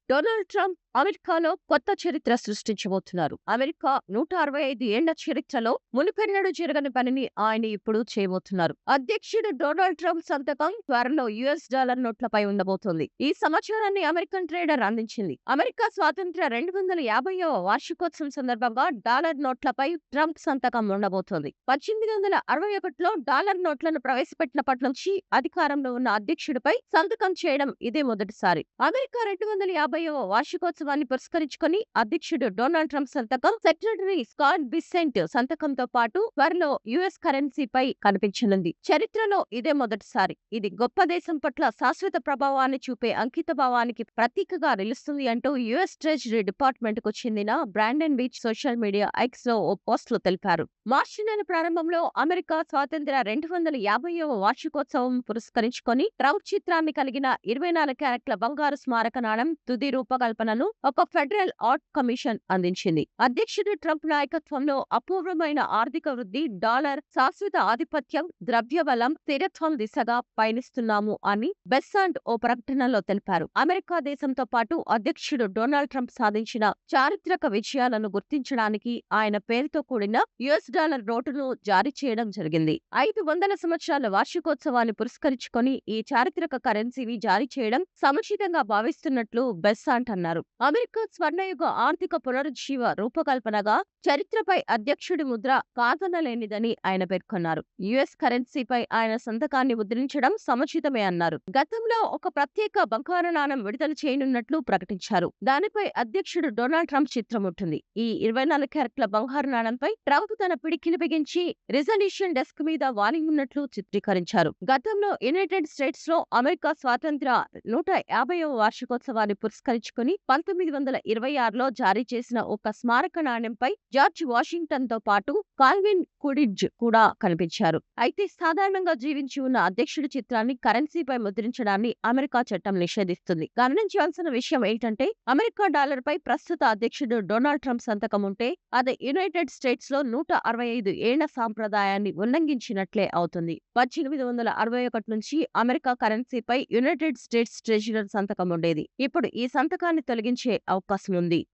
Donald Trump అమెరికాలో కొత్త చరిత్ర సృష్టించబోతున్నారు. అమెరికా 165 ఏళ్ల చరిత్రలో మునుపెన్నడూ జరగని పనిని ఆయన ఇప్పుడు చేయబోతున్నారు. అధ్యక్షుడు డొనాల్డ్ ట్రంప్ సంతకం త్వరలో యుఎస్ డాలర్ నోట్లపై ఉండబోతోంది. ఈ సమాచారాన్ని అమెరికన్ ట్రేడర్ అందించింది. అమెరికా స్వాతంత్ర్య 250వ వార్షికోత్సవం సందర్భంగా డాలర్ నోట్లపై ట్రంప్ సంతకం ఉండబోతోంది. 1861లో డాలర్ నోట్లను ప్రవేశపెట్టినప్పటి నుంచి అధికారంలో ఉన్న అధ్యక్షుడిపై సంతకం చేయడం ఇదే మొదటిసారి. అమెరికా 250వ వార్షికోత్సవాన్ని పురస్కరించుకొని అధ్యక్షుడు డొనాల్డ్ ట్రంప్ సంతకం, సెక్రటరీ స్కాట్ బిసెంట్ సంతకంతో పాటు త్వరలో యుఎస్ కరెన్సీపై కనిపించనుంది. చరిత్రలో ఇదే మొదటిసారి. ఇది గొప్ప దేశం పట్ల శాశ్వత ప్రభావాన్ని చూపే అంకిత భావానికి ప్రతీకగా నిలుస్తుంది అంటూ యుఎస్ ట్రెజరీ డిపార్ట్మెంట్ కు చెందిన Brandon beach social media X లో ఓ పోస్టులో తెలిపారు. మార్చి నెల ప్రారంభంలో అమెరికా స్వాతంత్ర్య 250వ వార్షికోత్సవం పురస్కరించుకొని ట్రంప్ చిత్రాన్ని కలిగిన 24 క్యారెట్ల బంగారు స్మారక నాణెం తుది రూపకల్పనను ఒక ఫెడరల్ ఆర్ట్ కమిషన్ అందించింది. అధ్యక్షుడు ట్రంప్ నాయకత్వంలో అపూర్వమైన ఆర్థిక వృద్ధి, డాలర్ శాశ్వత ఆధిపత్యం, ద్రవ్యబలం, స్థిరత్వం దిశగా పయనిస్తున్నాము అని బెస్సాంట్ ఓ ప్రకటనలో తెలిపారు. అమెరికా దేశంతో పాటు అధ్యక్షుడు డొనాల్డ్ ట్రంప్ సాధించిన చారిత్రక విజయాలను గుర్తించడానికి ఆయన పేరుతో కూడిన యుఎస్ డాలర్ నోటును జారీ చేయడం జరిగింది. 500 సంవత్సరాల వార్షికోత్సవాన్ని పురస్కరించుకొని ఈ చారిత్రక కరెన్సీని జారీ చేయడం సముచితంగా భావిస్తున్నట్లు బెస్సాంట్ అన్నారు. అమెరికా స్వర్ణయుగ ఆర్థిక పునరుజ్జీవ రూపకల్పనగా చరిత్రపై అధ్యక్షుడి ముద్ర కాదనలేనిదని ఆయన పేర్కొన్నారు. యుఎస్ కరెన్సీపై ఆయన సంతకాన్ని ముద్రించడం సముచితమే అన్నారు. గతంలో ఒక ప్రత్యేక బంగారు నాణెం విడుదల చేయనున్నట్లు ప్రకటించారు. దానిపై అధ్యక్షుడు డొనాల్డ్ ట్రంప్ చిత్రం ఉంటుంది. ఈ 24 క్యారెట్ల బంగారు నాణెంపై ట్రంప్ తన పిడికిలి బిగించి రిజల్యూషన్ డెస్క్ మీద వాలి ఉన్నట్లు చిత్రీకరించారు. గతంలో యునైటెడ్ స్టేట్స్ లో అమెరికా స్వాతంత్ర్య 150వ వార్షికోత్సవాన్ని పురస్కరించుకుని 1926లో జారీ చేసిన ఒక స్మారక నాణెంపై జార్జ్ వాషింగ్టన్ తో పాటు కాల్విన్ కుడిడ్జ్ కూడా కనిపించారు. అయితే సాధారణంగా జీవించి ఉన్న అధ్యక్షుడి చిత్రాన్ని కరెన్సీపై ముద్రించడాన్ని అమెరికా చట్టం నిషేధిస్తుంది. గమనించాల్సిన విషయం ఏంటంటే అమెరికా డాలర్ పై ప్రస్తుత అధ్యక్షుడు డొనాల్డ్ ట్రంప్ సంతకం ఉంటే అది యునైటెడ్ స్టేట్స్ లో 165 ఏళ్ల సాంప్రదాయాన్ని ఉల్లంఘించినట్లే అవుతుంది. 1861 నుంచి అమెరికా కరెన్సీపై యునైటెడ్ స్టేట్స్ ట్రెజరర్ సంతకం ఉండేది. ఇప్పుడు ఈ సంతకాన్ని తొలగించే అవకాశం ఉంది.